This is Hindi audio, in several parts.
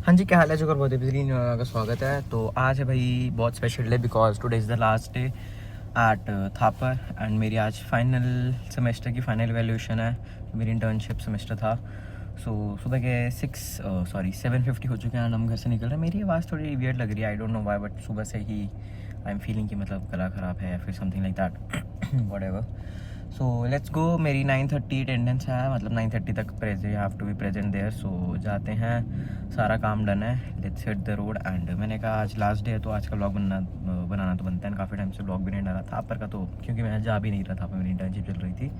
हाँ जी, क्या हाल है? जो बहुत बेहतरीन का स्वागत है। तो आज है भाई बहुत special day because today is the last day at Thapar and मेरी आज फाइनल सेमेस्टर की फाइनल वैल्यूएशन है। मेरी इंटर्नशिप सेमेस्टर था। सुबह के 7:50 हो चुके हैं एंड हम घर से निकल रहे हैं। मेरी आवाज़ थोड़ी वियर्ड लग रही है, I don't know why, but सुबह से ही आई एम फीलिंग कि मतलब गला ख़राब है या फिर something like that whatever. So let's go. मेरी 9:30 अटेंडेंस है, मतलब 9:30 तक you have to be present there. So जाते हैं, सारा काम डन है, let's hit the road. And मैंने कहा आज लास्ट डे है तो आज का ब्लॉग बनाना तो बनता है। काफ़ी टाइम से ब्लॉग भी नहीं डाला था पर का, तो क्योंकि मैं जा भी नहीं रहा था, पर मेरी इंटर्नशिप चल रही थी।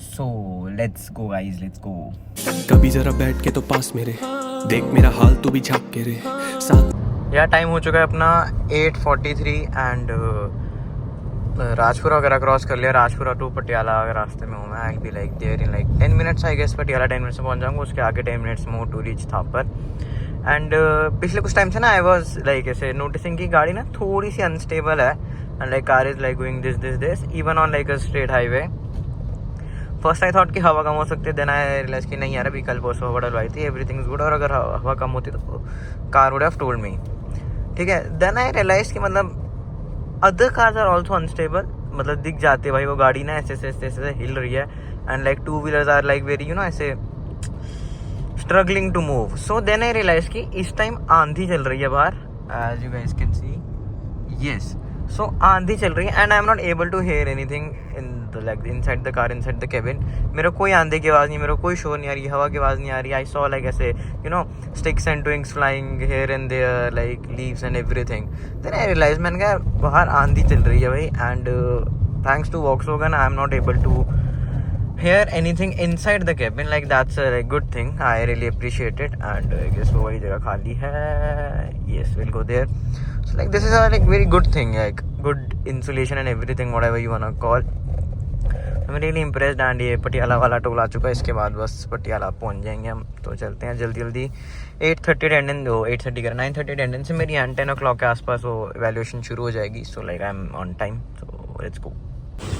सो let's go guys, let's go. कभी जरा बैठ के तो पास मेरे देख मेरा हाल तू भी झाँक के रे साथ। यार टाइम हो चुका है अपना 8:43 एंड राजपुरा वगैरह क्रॉस कर लिया। राजपुरा टू पटियाला अगर रास्ते में हूँ मैं, I be like there in like 10 minutes I guess. Patiala 10 minutes में पहुँच जाऊँगा, उसके आगे 10 minutes more to reach Thapar. And पिछले कुछ टाइम से ना आई वॉज लाइक ऐसे नोटिसिंग की गाड़ी ना थोड़ी सी अनस्टेबल है and like car is like going this even on like a straight highway. First I thought कि हवा कम हो सकती है, देन आई रियलाइज कि नहीं यार अभी कल परसों हवा डलवाई थी, एवरीथिंग इज गुड। और अगर हवा कम होती तो car would have told me, ठीक है। देन आई रियलाइज कि मतलब other cars are also unstable, मतलब दिख जाते भाई वो गाड़ी ना ऐसे हिल रही है and like two wheelers are like very ऐसे struggling to move. So then I realise कि इस टाइम आंधी चल रही है बाहर, as you guys can see. Yes, so आंधी चल रही है and I am not able to hear anything in the like inside the car, inside the cabin. मेरे को कोई आंधी की आवाज़ नहीं, मेरे को कोई शोर नहीं आ रही, हवा की आवाज़ नहीं आ रही। आई सॉ लाइक ऐसे sticks and twigs flying here and there, like leaves and everything. Then I realise मैंने कहा बाहर आंधी चल रही है भाई, and thanks to Volkswagen I am not able to hear anything inside the cabin, like that's a like, good thing. I really appreciate it and I guess वो वाली जगह खाली है। Yes, we'll go there. So like this is a like very good thing, like good insulation and everything, whatever you wanna call. I'm really impressed and ये पटियाला वाला टोल आ चुका है, इसके बाद बस पटियाला पहुंच जाएंगे हम। तो चलते हैं जल्दी जल्दी। 8:30 अटेंडेंस हो, 8:30 कर 9:30 अटेंडेंस है मेरी एंड 10 o'clock के आसपास वो evaluation शुरू हो जाएगी। So like I'm on time, so let's go।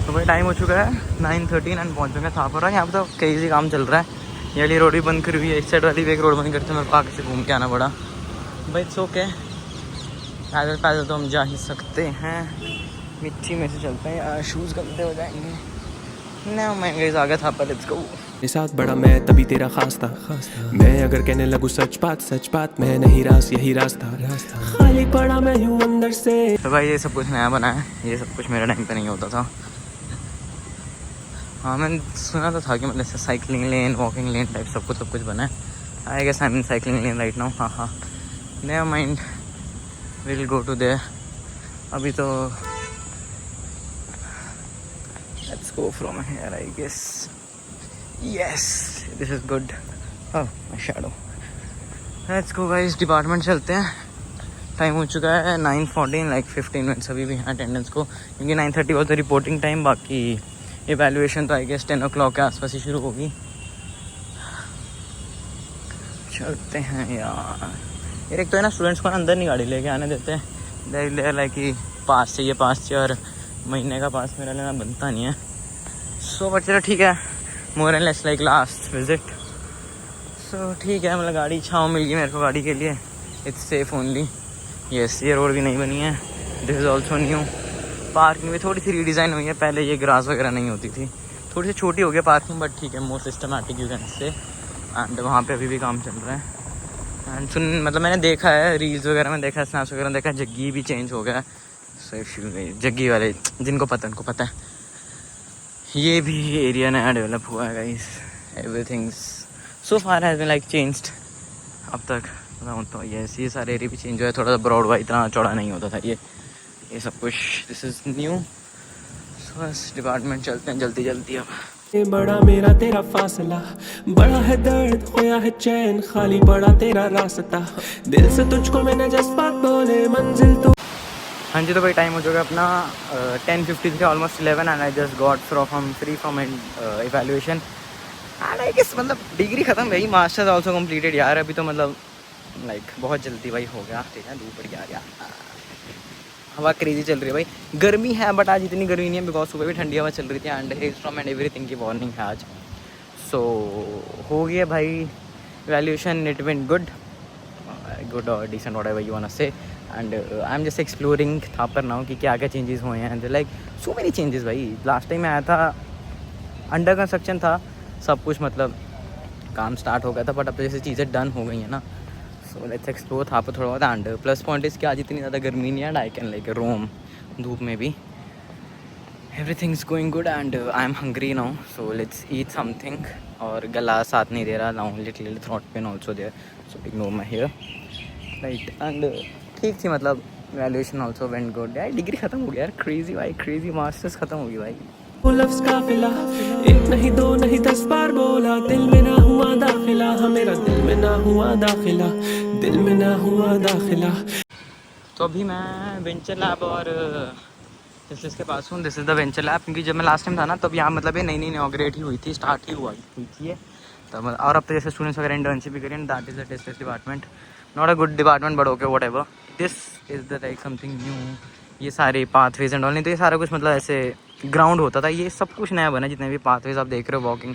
तो भाई टाइम हो चुका है 9:13 एंड पहुँच चुके हैं थापर। यहाँ पे तो कई सी काम चल रहा है, ये वाली रोड भी बंद करी हुई है, इस साइड वाली भी एक रोड बंद करते मेरे को आगे से घूम के आना पड़ा। भाई इट्स ओके, पैदल पैदल तो हम जा ही सकते हैं। मिट्टी में से चलते हैं, शूज़ गंदे हो जाएंगे ना। मैं गई आगे थापर, लेट्स गो। मेरे साथ बड़ा मैं तभी तेरा खास था। मैं अगर कहने लगूं सच बात मैं नहीं रास यही रास्ता खाली पड़ा मैं यूं अंदर से। तो भाई ये सब कुछ नया बना है, ये सब कुछ मेरे टाइम पे नहीं होता था। हाँ मैंने सुना तो था कि मतलब ऐसे cycling lane, walking lane type सब कुछ बना है। I guess I am in cycling lane right now. हाँ never mind, will go to there. अभी तो let's go from here I guess. Yes this is good. Oh my shadow. Let's go guys, department चलते हैं। टाइम हो चुका है 9:14, लाइक 15 मिनट्स अभी भी हैं अटेंडेंस को, क्योंकि 9:30 वॉज द रिपोर्टिंग टाइम। बाकी इवैल्यूएशन तो आई गेस 10 o'clock के आसपास ही शुरू होगी। चलते हैं यार। एक तो है ना स्टूडेंट्स को अंदर नहीं गाड़ी लेके आने देते हैं, लाइक कि पास चाहिए और महीने का पास मेरा लेना बनता नहीं है। सो बट चलो ठीक है, more and less like last visit. So ठीक है, मतलब गाड़ी छाँव मिल गई मेरे को गाड़ी के लिए, इट्स सेफ ओनली। यस, ये रोड भी नहीं बनी है, this is also new. Parking भी थोड़ी सी रीडिज़ाइन हुई है, पहले ये ग्रास वगैरह नहीं होती थी, थोड़ी सी छोटी हो गई पार्किंग, बट ठीक है मोर सिस्टमैटिक यू कैन से। एंड वहाँ पे अभी भी काम चल रहा है। एंड मतलब मैंने देखा है रील्स वगैरह में, देखा है स्नैप्स वगैरह देखा है, जग्गी भी चेंज हो गया है। सो जग्गी वाले जिनको पता उनको पता है, ये भी एरिया नया डेवलप हुआ है guys. Everything so far has been like changed अब तक बताऊँ तो। ये सारे एरिया भी चेंज हुआ है, थोड़ा सा ब्रॉड वाइड इतना चौड़ा नहीं होता था ये सब कुछ। This is new. सो बस डिपार्टमेंट चलते हैं जल्दी जल्दी अब। बड़ा मेरा तेरा फासला, बड़ा है दर्द खोया है चैन, खाली पड़ा तेरा रास्ता, दिल से तुझको मैंने जज्बात बोले मंजिल तो। हाँ जी, तो भाई टाइम हो चुका अपना 10:53 almost 11 and I just got free from evaluation and I guess मतलब डिग्री ख़त्म भाई, मास्टर्स ऑल्सो कम्प्लीटेड यार। अभी तो मतलब लाइक बहुत जल्दी भाई हो गया, ठीक है। धूप पड़ गया यार, हवा क्रेजी चल रही है भाई। गर्मी है बट आज इतनी गर्मी नहीं है बिकॉज सुबह भी ठंडी हवा चल रही थी and hail storm and everything की वार्निंग है आज। सो हो गया भाई valuation, it went good. Good और decent whatever you want to say and I am just exploring Thapar now कि क्या क्या चेंजेस हुए हैं लाइक सो मेनी चेंजेस भाई। लास्ट टाइम मैं आया था अंडर कंस्ट्रक्शन था सब कुछ, मतलब काम स्टार्ट हो गया था, बट अब तो जैसे चीज़ें डन हो गई हैं ना, सो लेट्स एक्सप्लोर थापर थोड़ा बहुत। एंड प्लस पॉइंट इज़ कि आज इतनी ज़्यादा गर्मी नहीं है and I can like roam धूप में भी। Everything is going good and I am hungry now, so let's eat something. और गला साथ नहीं दे रहा now, little throat pain also there, so ignore my hair right. And ठीक थी, मतलब वैल्यूएशन ऑल्सो वेंट गुड यार। डिग्री खत्म हो गया यार, क्रेजी भाई, क्रेजी मास्टर्स खत्म हो गई भाई। वो लफ्ज काफिला, एक नहीं दो नहीं 10 बार बोला, दिल में ना हुआ दाखिला, हाँ मेरा दिल में ना हुआ दाखिला, दिल में ना हुआ दाखिला। तो अभी मैं वेंचर लैब और इसके पास हूँ। This is the venture lab, क्योंकि जब मैं लास्ट टाइम था ना तब यहाँ मतलब ये नई नई इनॉग्रेट ही हुई थी, स्टार्ट ही हुई थी ये तब। और अब तो जैसे स्टूडेंट्स वगैरह इंटर्नशिप भी करें, that is the test department, not a good department but okay whatever, this is the like something new. ये सारे पाथवेज एंड ऑल, नहीं तो ये सारा कुछ मतलब ऐसे ग्राउंड होता था, ये सब कुछ नया बना। जितने भी पाथवेज आप देख रहे हो, walking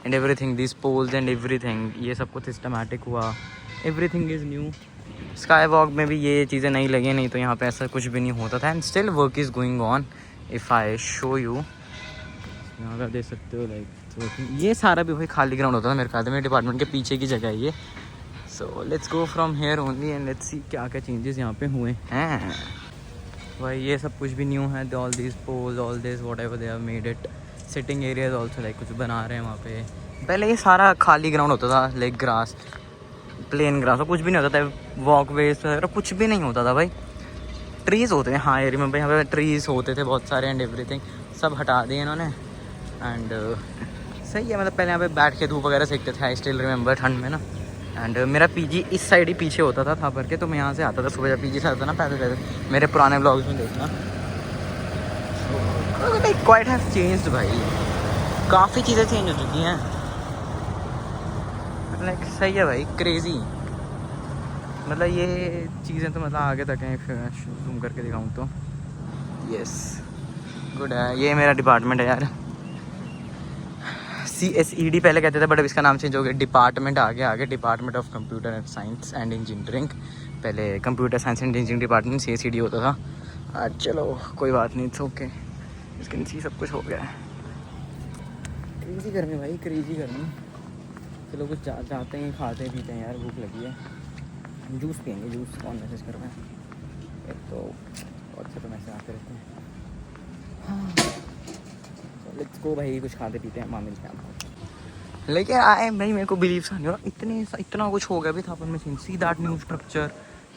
and everything, this poles and everything, ये सब कुछ सिस्टमैटिक हुआ, everything is new. Sky walk में भी ये चीज़ें नहीं लगी, नहीं तो यहाँ पे ऐसा कुछ भी नहीं होता था। And still work is going on. If I show you, यहाँ पर देख सकते हो लाइक ये सारा भी भाई खाली ग्राउंड होता था मेरे ख्याल में, मेरे डिपार्टमेंट के पीछे की जगह है ये। सो let's go from here only and let's see क्या क्या चेंजेस यहाँ पे हुए हैं भाई। ये सब कुछ भी न्यू है, all this poles, all this whatever they have made it. Sitting areas also like कुछ बना रहे हैं वहाँ पे। पहले ये सारा खाली ग्राउंड होता था, लाइक ग्रास, प्लेन ग्रास, और कुछ भी नहीं होता था, वॉक वेज वगैरह कुछ भी नहीं होता था भाई। ट्रीज़ होते हैं हाँ एरिया में भाई, यहाँ पे ट्रीज़ होते थे बहुत सारे एंड एवरीथिंग, सब हटा दिए इन्होंने। एंड सही है, मतलब पहले यहाँ पे बैठ के धूप वगैरह सेकते थे, आई स्टिल रिमेंबर ठंड में ना। एंड मेरा पीजी इस साइड ही पीछे होता था भर के, तो मैं यहाँ से आता था सुबह, जब पीजी से आता था ना पैदल पैदल, मेरे पुराने ब्लॉग्स में देखना। लाइक क्वाइट हैव चेंज्ड भाई, काफ़ी चीज़ें चेंज हो चुकी हैं, लाइक सही है भाई, क्रेजी। मतलब ये चीज़ें तो मतलब आगे तक हैं, जूम करके दिखाऊँ तो यस गुड है। ये मेरा डिपार्टमेंट है यार, CSED पहले कहते थे, बट अब इसका नाम चेंज हो गया, डिपार्टमेंट आगे department of computer and science and engineering. पहले computer science and engineering department CSED होता था। चलो कोई बात नहीं, इट्स ओके, इसके सी सब कुछ हो गया है। क्रेजी गर्मी भाई, क्रेजी गर्मी। चलो कुछ जाते हैं, खाते पीते हैं यार, भूख लगी है। जूस पियेंगे, जूस कौन मैसेज कर रहा है, एक तो और से तो मैसेज आते रहते हैं। हाँ लेट्स गो भाई, कुछ खाते पीते हैं, माँ मिलते हैं आपको। लेकिन आए भाई, मेरे को बिलीव सा नहीं हो रहा, इतना कुछ हो गया भी था अपन में। See that new structure,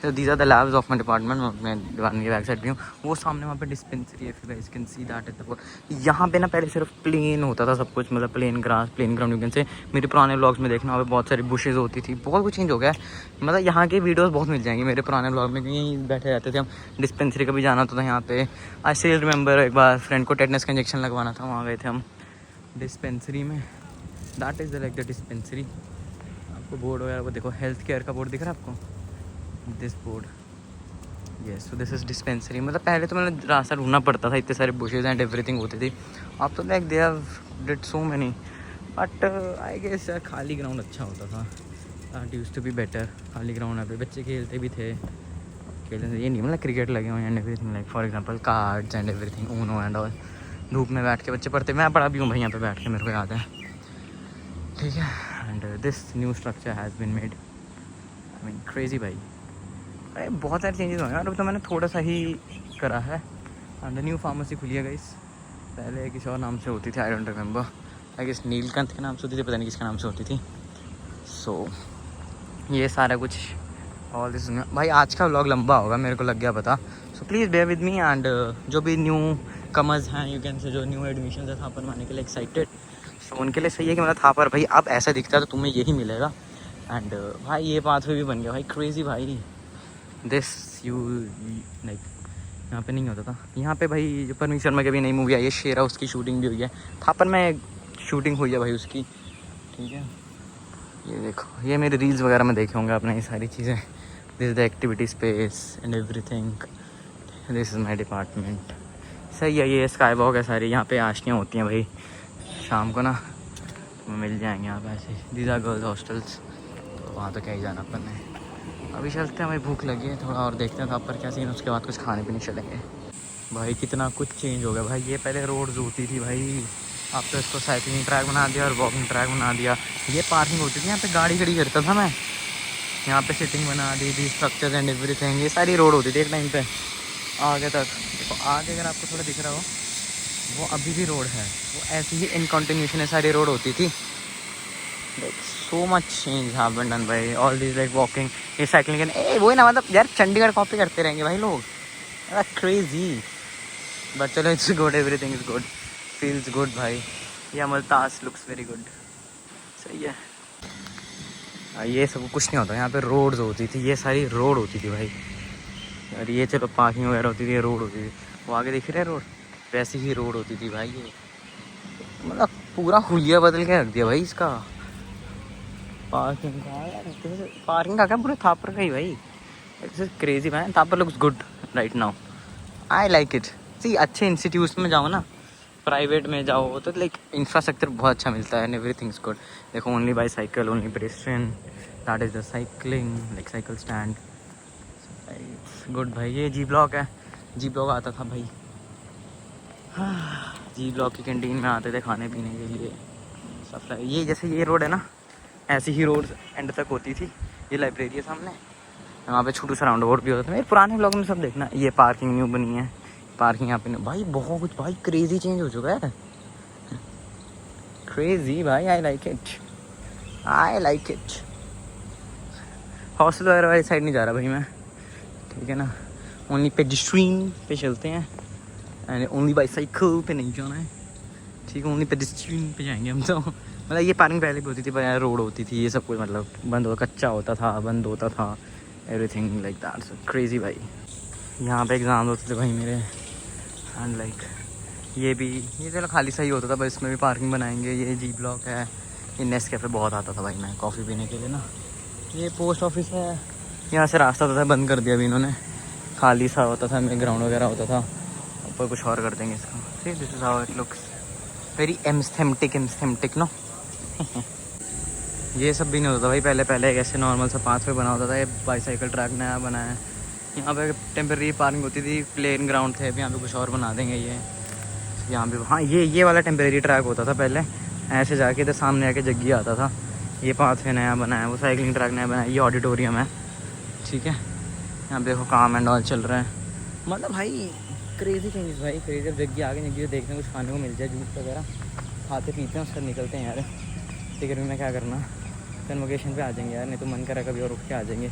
these are the labs of my department. मैं डिपार्टमेंट की बैक साइड भी हूँ, वो सामने वहाँ पे डिस्पेंसरी है, फिर guys can see that is the. यहाँ पे ना पहले सिर्फ प्लेन होता था सब कुछ, मतलब plain grass, plain ground. You can say मेरे पुराने ब्लॉग्स में देखना, वहाँ पे बहुत सारी बुशेज़ होती थी, बहुत कुछ चेंज हो गया है। मतलब यहाँ के वीडियोस बहुत मिल जाएंगे मेरे पुराने ब्लॉग में, क्योंकि यहीं बैठे रहते थे हम। डिस्पेंसरी का भी जाना होता था यहाँ पे। आई स्टिल रिमेंबर एक बार फ्रेंड को टेटनस का इंजेक्शन लगवाना था, वहाँ गए थे हम डिस्पेंसरी में। That is like the dispensary. आपको बोर्ड वगैरह वो देखो, हेल्थ केयर का बोर्ड दिख रहा है आपको, this board, yes. So this is dispensary. मतलब पहले तो मतलब रास्ता ढूंढना पड़ता था, इतने सारे बुशेज एंड एवरीथिंग होती थी। अब तो like they have did so many, but I guess यार खाली ग्राउंड अच्छा होता था, that used to be better. खाली ग्राउंड यहाँ पे बच्चे खेलते भी थे, खेलते थे, ये नहीं मतलब क्रिकेट लगे हुए and everything, like for example cards and everything, Uno and all. धूप में बैठ के बच्चे पढ़ते, मैं पढ़ा भी हूँ भाई यहाँ पे बैठ के, मेरे को याद है, ठीक है। And this new structure has been made, I mean crazy भाई। अरे बहुत सारे चेंजेस हुए हैं, और अब तो मैंने थोड़ा सा ही करा है। एंड न्यू फार्मेसी खुली है गाइस, पहले किसी और नाम से होती थी, I don't remember, I guess Neelkanth के नाम से होती थी, पता नहीं किसके नाम से होती थी। सो ये सारा कुछ ऑल दिस। भाई आज का व्लॉग लंबा होगा, मेरे को लग गया पता, so please bear with me. And जो भी न्यू कमर्स हैं, यू कैन से, जो न्यू एडमिशन है थापर में आने के लिए एक्साइटेड, सो उनके लिए सही है कि मतलब थापर भाई अब ऐसा दिखता है तो तुम्हें यही मिलेगा। एंड भाई ये पाथवे भी बन गया भाई, क्रेजी भाई। दिस यू लाइक यहाँ पे नहीं होता था। यहाँ पे भाई जो परमीश शर्मा की भी नई मूवी आई है शेरा, उसकी शूटिंग भी हुई है थापर में, शूटिंग हुई है भाई उसकी, ठीक है। ये देखो, ये मेरे रील्स वगैरह में देखे होंगे आपने ये सारी चीज़ें। This is the activity space and everything, this is my department. सही है, ये स्काई वॉक है सारी, यहाँ पे आशनियाँ होती हैं भाई शाम को ना, तो मिल जाएंगे यहाँ पे ऐसे। दीज आर गर्ल्स हॉस्टल्स, तो वहाँ तो क्या ही जाना अपन ने। अभी चलते हैं भाई, भूख लगी है थोड़ा और देखते हैं था पर क्या सीन, उसके बाद कुछ खाने पीने चलेंगे। भाई कितना कुछ चेंज हो गया भाई, ये पहले रोड्स होती थी भाई, अब तो इसको साइकिलिंग ट्रैक बना दिया और वॉकिंग ट्रैक बना दिया। ये पार्किंग होती थी, यहाँ पे गाड़ी खड़ी करता था मैं, यहाँ पे सिटिंग बना दी थी, स्ट्रक्चर एंड एवरीथिंग, ये सारी रोड होती थी एक टाइम पे आगे तक। देखो आगे अगर आपको थोड़ा दिख रहा हो वो अभी भी रोड है, वो ऐसी ही इन कंटिन्यूशन है सारी रोड होती थी। Like so much change happened done भाई, ऑल दिस लाइक वॉकिंग, ये साइकिलिंग, ए वही ना, मतलब यार चंडीगढ़ कॉपी करते रहेंगे भाई लोग, क्रेजी। बट चलो it's good, everything is good, feels good भाई। ये अमलतास लुक्स वेरी गुड, सही है। ये सब कुछ नहीं होता यहाँ पे, रोड्स होती थी, ये सारी रोड होती थी भाई। और ये चलो पार्किंग वगैरह होती थी, ये रोड होती थी, वो आगे दिख रहा है रोड, वैसी ही रोड होती थी भाई। ये मतलब पूरा हुलिया बदल के रख दिया भाई इसका। पार्किंग का, पार्किंग का क्या पूरे थापर का ही भाई, it's crazy man. Thapar looks good right now, I like it. See अच्छे इंस्टीट्यूट्स में जाओ ना, प्राइवेट में जाओ तो लाइक इंफ्रास्ट्रक्चर बहुत अच्छा मिलता है एंड एवरीथिंग इज गुड। देखो only bicycle, only pedestrian, that is the cycling, like cycle stand, good भाई। ये जी ब्लॉक है, जी ब्लॉक आता था भाई, जी ब्लॉक की कैंटीन में आते थे खाने पीने के लिए सब। ये जैसे ये रोड है ना, ऐसी ही रोड एंड तक होती थी। ये लाइब्रेरी है सामने, वहाँ पे छोटू सा राउंड अबाउट भी होता था। मेरे पुराने ब्लॉग में सब देखना, ये पार्किंग न्यू बनी है, पार्किंग यहाँ पे भाई बहुत कुछ भाई क्रेजी चेंज हो चुका है, क्रेजी भाई। आई like it, I like it. Hostel वगैरह वाली साइड नहीं जा रहा भाई मैं, ठीक है ना, ओनली पेडिस्ट्रियन पे चलते हैं एंड ओनली बाईसाइकिल पे नहीं जाना है, ठीक है, ओनली पेडिस्ट्रियन पे जाएंगे हम तो। मतलब ये पार्किंग पहले भी होती थी पर रोड होती थी, ये सब कुछ मतलब बंद होता, कच्चा होता था, बंद होता था, everything like that, so crazy भाई। यहाँ पे एग्ज़ाम होते थे भाई मेरे एंड लाइक ये भी, ये चलो खाली सही होता था, बस इसमें भी पार्किंग बनाएंगे। ये जी ब्लॉक है, ये नेस्ट कैफ़े बहुत आता था भाई मैं कॉफ़ी पीने के लिए ना। ये पोस्ट ऑफिस है, यहाँ से रास्ता होता था, बंद कर दिया अभी इन्होंने, खाली सा होता था, मेरे ग्राउंड वगैरह होता था, ऊपर कुछ और कर देंगे इसका। See this is how it looks, very aesthetic no. ये सब भी नहीं होता भाई पहले, पहले एक ऐसे नॉर्मल सा पाथ वे बना होता था। ये बाईसाइकिल ट्रैक नया बना है, यहाँ पे टेम्परेरी पार्किंग होती थी, प्लेन ग्राउंड थे, अभी यहाँ पे कुछ और बना देंगे। ये यहाँ पे हाँ ये वाला टेम्परेरी ट्रैक होता था पहले, ऐसे जाके इधर सामने आके जग्गी आता था। ये पाथ वे नया बना है, वो साइकिलिंग ट्रैक नया बना है, ये ऑडिटोरियम है, ठीक है। यहाँ पे देखो काम एंड ऑल चल रहा है, मतलब भाई क्रेजी चेंजेस भाई, क्रेजी। अब जग्गी आगे जग्गी देखने कुछ खाने को मिल जाए, जूस वगैरह खाते पीते हैं, उसका निकलते हैं यार। टिकट में क्या करना, कन्वोकेशन पे आ जाएंगे यार, नहीं तो मन करा कभी और रुक के आ जाएंगे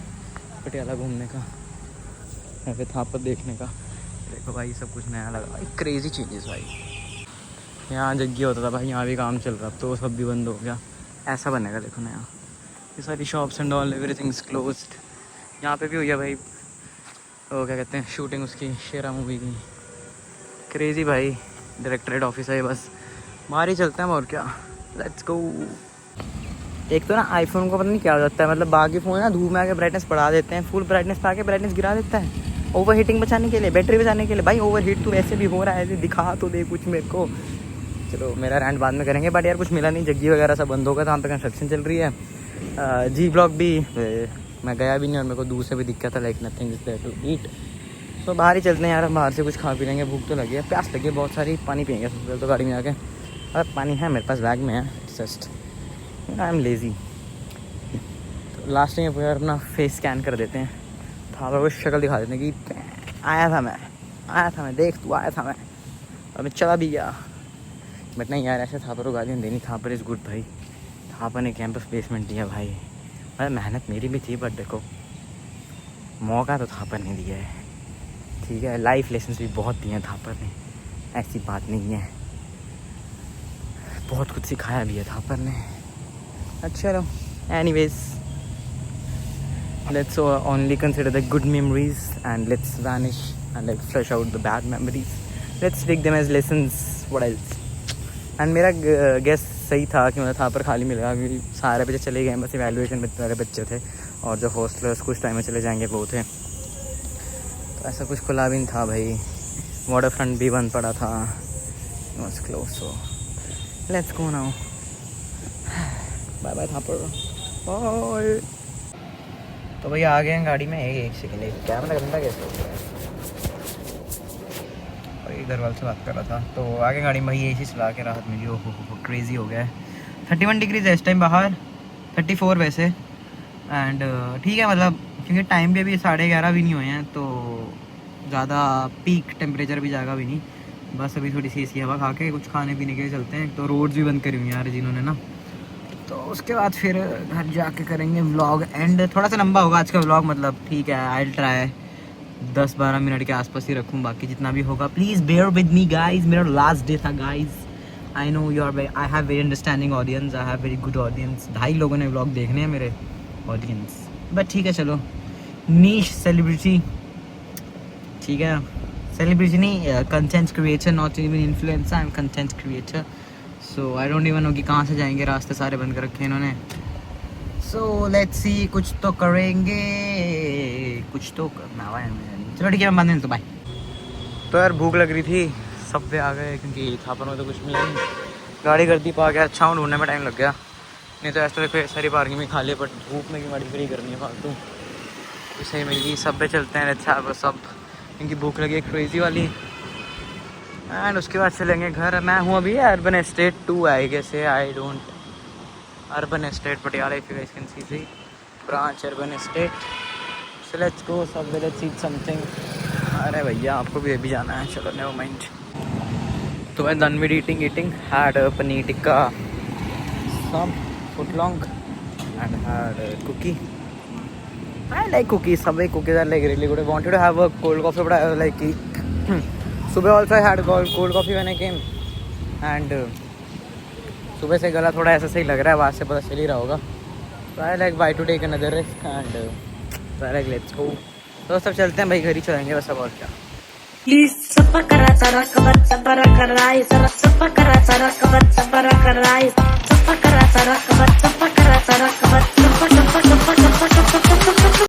पटियाला घूमने का या फिर थापर देखने का। देखो भाई सब कुछ नया लगा भाई, क्रेजी चेंजेस भाई। यहाँ जग्गी होता था भाई, यहाँ भी काम चल रहा, तो सब भी बंद हो गया, ऐसा बनेगा देखो नया। ये सारी shops and all everything's closed. यहाँ पे भी हुई है भाई वो क्या कहते हैं शूटिंग उसकी, शेरा मूवी की, क्रेजी भाई। डायरेक्टरेट ऑफिस है बस, बाहर ही चलते हैं और क्या, लेट्स गो। एक तो ना आईफोन को पता नहीं क्या हो जाता है, मतलब बाकी फ़ोन ना धूप में आके ब्राइटनेस बढ़ा देते हैं, फुल ब्राइटनेस पे आके ब्राइटनेस गिरा देता है, ओवर हीटिंग बचाने के लिए, बैटरी बचाने के लिए। भाई ओवर हीट तो वैसे भी हो रहा है, ऐसे दिखा तो दे कुछ मेरे को। चलो मेरा रैंट बाद में करेंगे, बट यार कुछ मिला नहीं, जग्गी वगैरह सब बंद होगा, वहाँ पे कंस्ट्रक्शन चल रही है। जी ब्लॉक भी मैं गया भी नहीं और मेरे को दूर से भी दिक्कत था, like nothing is there to eat. तो बाहर ही चलते हैं यार, हम बाहर से कुछ खा पी लेंगे, भूख तो लगी है, प्यास लगी है बहुत सारी, पानी पियेंगे सबसे पहले तो गाड़ी में जाके। अरे पानी है मेरे पास, बैग में है, जस्ट आई एम लेज़ी। तो लास्ट में यार अपना फेस स्कैन कर देते हैं, थापर को शक्ल दिखा देते हैं कि आया था मैं, देख तू आया था मैं, और मैं चला भी गया। बट नहीं यार, ऐसे थापर को गालियाँ देनी, थापर इज़ गुड भाई। थापर ने कैंपस प्लेसमेंट दिया भाई, मतलब मेहनत मेरी भी थी, बट देखो मौका तो थापर ने दिया है, ठीक है। लाइफ लेसन्स भी बहुत दिए हैं थापर ने, ऐसी बात नहीं है, बहुत कुछ सिखाया भी है थापर ने। अच्छा लो, anyways let's only consider the good memories and let's vanish and like flush out the bad memories, let's take them as lessons, what else. And मेरा गेस सही था कि मतलब थापर खाली मिलेगा, क्योंकि सारे बच्चे चले गए, बस इवैल्यूएशन में सारे बच्चे थे, और जो हॉस्टलर्स कुछ टाइम में चले जाएंगे वो थे, तो ऐसा कुछ खुला भी नहीं था भाई। वाटर फ्रंट भी बंद पड़ा था, was close, so let's go now. Bye bye Thapar, bye. तो भैया आ गए हैं गाड़ी में। एक सेकेंड, कैमरा गंदा कैसे हो गया है? और इधर वाले से बात कर रहा था। तो आगे गाड़ी में भाई AC चला के राहत मिली। हो क्रेज़ी हो गया है। 31 डिग्रीज है इस टाइम बाहर, 34 वैसे। एंड ठीक है, मतलब क्योंकि टाइम भी अभी 11:30 भी नहीं हुए हैं, तो ज़्यादा पीक टेम्परेचर भी जाएगा भी नहीं। बस अभी थोड़ी सी हवा खा के कुछ खाने पीने के लिए चलते हैं। तो रोड्स भी बंद करी हुई हैं यार जिन्होंने ना। तो उसके बाद फिर घर जाके करेंगे व्लॉग एंड। थोड़ा सा लंबा होगा आज का व्लॉग, मतलब ठीक है, आई विल ट्राई 10-12 मिनट के आसपास ही रखूँ, बाकी जितना भी होगा please bear with me guys. मेरा लास्ट डे था guys. I know you are, I have very understanding audience, I have very good audience. 2.5 लोगों ने व्लॉग देखने हैं मेरे ऑडियंस, बट ठीक है चलो। नीश सेलिब्रिटी, ठीक है, सेलिब्रिटी नहीं, content creator, not even influencer, I am content creator. So I don't even know कि कहाँ से जाएंगे, रास्ते सारे बंद कर रखे हैं इन्होंने। सो लेट्स सी, कुछ तो करेंगे, कुछ तो करना है। चलो ठीक है, मैं बंद, तो बाय। तो यार भूख लग रही थी, सब पे आ गए क्योंकि थापर में तो कुछ मिला नहीं। गाड़ी कर दी पा गया, अच्छा हूँ, ढूंढने में टाइम लग गया। नहीं तो ऐसा देखो सारी पार्किंग में खा लिया, बट धूप में की गाड़ी फ्री करनी है फालतू। तो सही मिल गई, सब पे चलते हैं। अच्छा बस सब, इनकी भूख लगी है क्रेजी वाली। एंड उसके बाद चलेंगे घर। मैं हूँ अभी urban estate 2 I guess, I don't, urban estate Patiala, if you guys can see branch urban estate. So let's go सब, लेट्स ईट समथिंग। अरे भैया आपको भी जाना है, चलो नेवर माइंड। तो मैं done with eating had paneer tikka, some footlong and had a cookie. I like cookies. Subway cookies are like really good. I wanted to have a cold coffee, but I was like, सुबह also I had cold coffee when I came. And सुबह से गला थोड़ा ऐसा सही लग रहा है, आवाज़ से पता चल ही रहा होगा। So I like why to take another risk and so I like let's go. तो सब चलते हैं भाई, घर ही चलेंगे बस, अब और क्या।